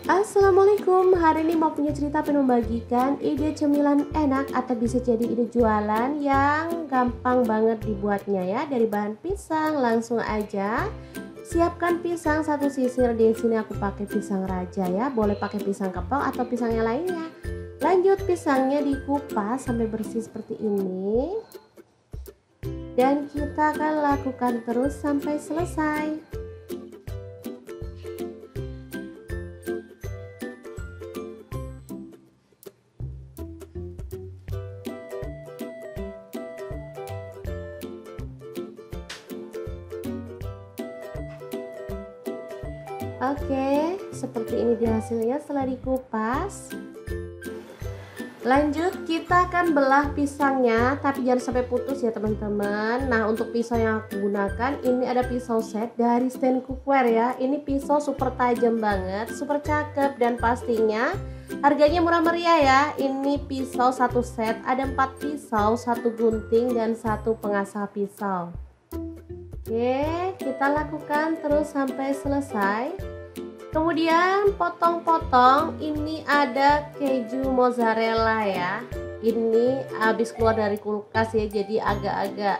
Assalamualaikum, hari ini mau punya cerita pengen membagikan ide cemilan enak atau bisa jadi ide jualan yang gampang banget dibuatnya ya. Dari bahan pisang langsung aja. Siapkan pisang satu sisir, di sini aku pakai pisang raja ya. Boleh pakai pisang kepal atau pisang yang lainnya. Lanjut pisangnya dikupas sampai bersih seperti ini. Dan kita akan lakukan terus sampai selesai. Oke, seperti ini dia hasilnya setelah dikupas. Lanjut kita akan belah pisangnya, tapi jangan sampai putus ya teman-teman. Nah, untuk pisau yang aku gunakan ini ada pisau set dari Stand Cookware ya. Ini pisau super tajam banget, super cakep, dan pastinya harganya murah meriah ya. Ini pisau satu set, ada 4 pisau, 1 gunting dan 1 pengasah pisau. Oke, kita lakukan terus sampai selesai. Kemudian potong-potong, ini ada keju mozzarella ya. Ini habis keluar dari kulkas ya, jadi agak-agak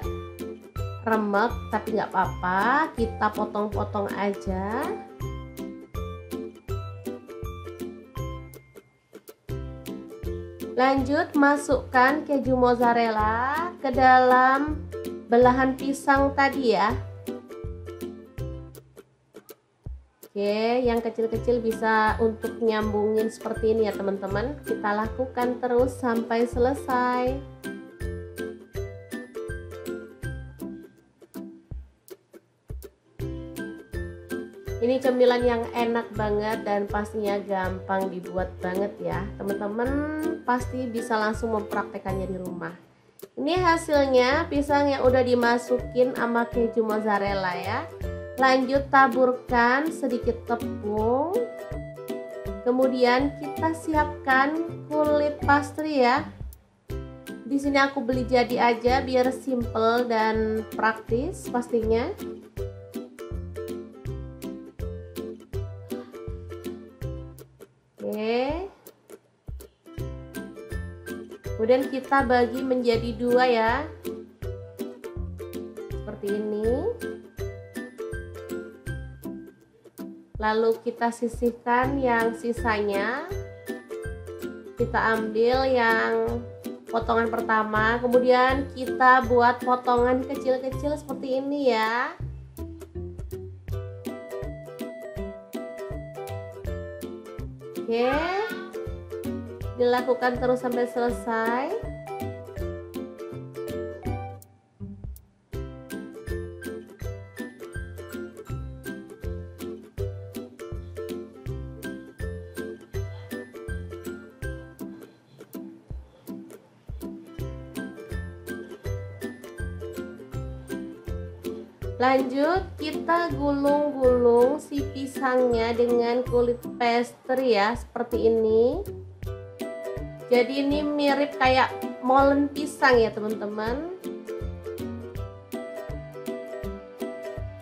remek, tapi nggak apa-apa, kita potong-potong aja. Lanjut masukkan keju mozzarella ke dalam belahan pisang tadi ya. Oke, yang kecil-kecil bisa untuk nyambungin seperti ini ya teman-teman. Kita lakukan terus sampai selesai. Ini cemilan yang enak banget dan pastinya gampang dibuat banget ya. Teman-teman pasti bisa langsung mempraktekannya di rumah. Ini hasilnya pisang yang udah dimasukin sama keju mozzarella ya. Lanjut taburkan sedikit tepung. Kemudian kita siapkan kulit pastry ya. Di sini aku beli jadi aja biar simple dan praktis pastinya. Oke. Kemudian kita bagi menjadi 2 ya. Seperti ini. Lalu kita sisihkan yang sisanya. Kita ambil yang potongan pertama, kemudian kita buat potongan kecil-kecil seperti ini ya. Oke, dilakukan terus sampai selesai. Lanjut kita gulung-gulung si pisangnya dengan kulit pastry ya, seperti ini. Jadi ini mirip kayak molen pisang ya teman-teman.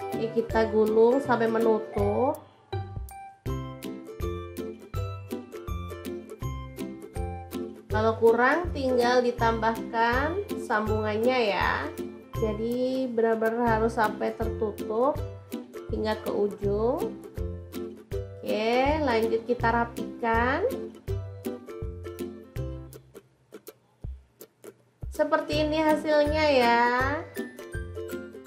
Oke, kita gulung sampai menutup. Kalau kurang tinggal ditambahkan sambungannya ya. Jadi benar-benar harus sampai tertutup hingga ke ujung. Oke, lanjut kita rapikan. Seperti ini hasilnya ya.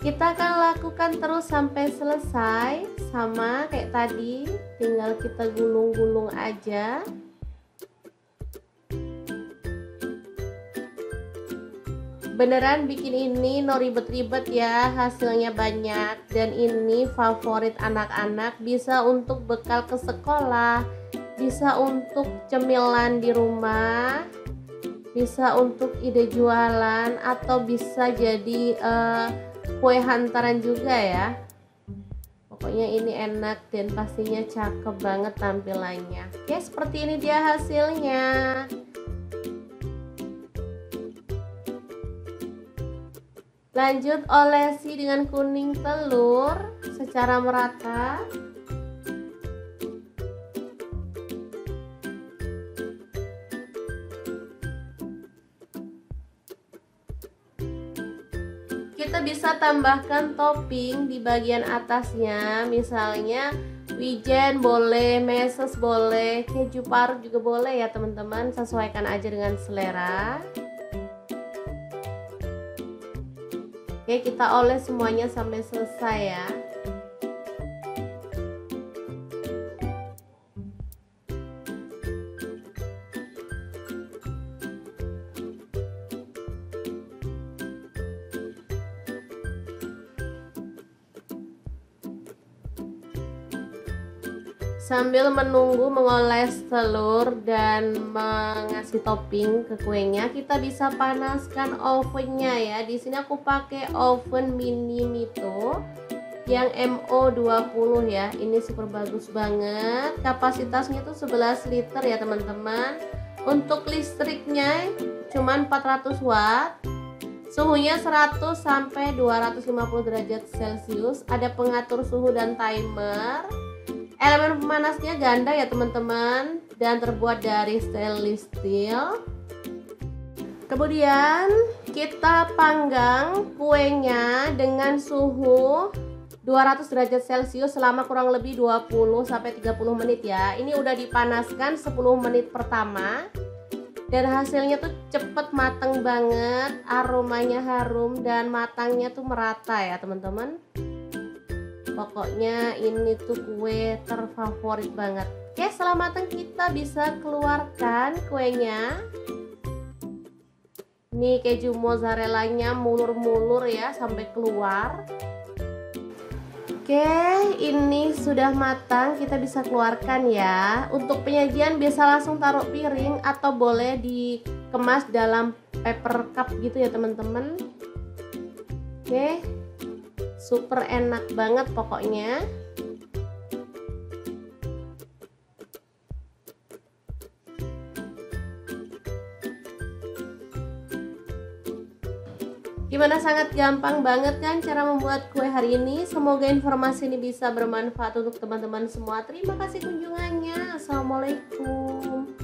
Kita akan lakukan terus sampai selesai. Sama kayak tadi, tinggal kita gulung-gulung aja. Beneran bikin ini no ribet-ribet ya, hasilnya banyak. Dan ini favorit anak-anak, bisa untuk bekal ke sekolah, bisa untuk cemilan di rumah, bisa untuk ide jualan, atau bisa jadi kue hantaran juga ya. Pokoknya ini enak dan pastinya cakep banget tampilannya. Oke, seperti ini dia hasilnya. Lanjut olesi dengan kuning telur secara merata. kita bisa tambahkan topping di bagian atasnya, misalnya wijen boleh, meses boleh, keju parut juga boleh ya teman-teman, sesuaikan aja dengan selera. Oke, kita oles semuanya sampai selesai ya. Sambil menunggu mengoles telur dan mengasih topping ke kuenya, kita bisa panaskan ovennya ya. Di sini aku pakai oven mini Mito yang MO20 ya. Ini super bagus banget. Kapasitasnya tuh 11 liter ya teman-teman. Untuk listriknya cuman 400 watt. Suhunya 100 sampai 250 derajat Celcius. Ada pengatur suhu dan timer. Elemen pemanasnya ganda ya teman-teman, dan terbuat dari stainless steel. Kemudian kita panggang kuenya dengan suhu 200 derajat Celcius selama kurang lebih 20 sampai 30 menit ya. Ini udah dipanaskan 10 menit pertama. Dan hasilnya tuh cepet mateng banget, aromanya harum dan matangnya tuh merata ya teman-teman. Pokoknya ini tuh kue terfavorit banget. Oke, setelah matang kita bisa keluarkan kuenya. Nih keju mozzarellanya mulur-mulur ya sampai keluar. Oke, ini sudah matang, kita bisa keluarkan ya. Untuk penyajian bisa langsung taruh piring atau boleh dikemas dalam paper cup gitu ya teman-teman. Oke, super enak banget pokoknya. Gimana, sangat gampang banget kan cara membuat kue hari ini. Semoga informasi ini bisa bermanfaat untuk teman-teman semua. Terima kasih kunjungannya. Assalamualaikum.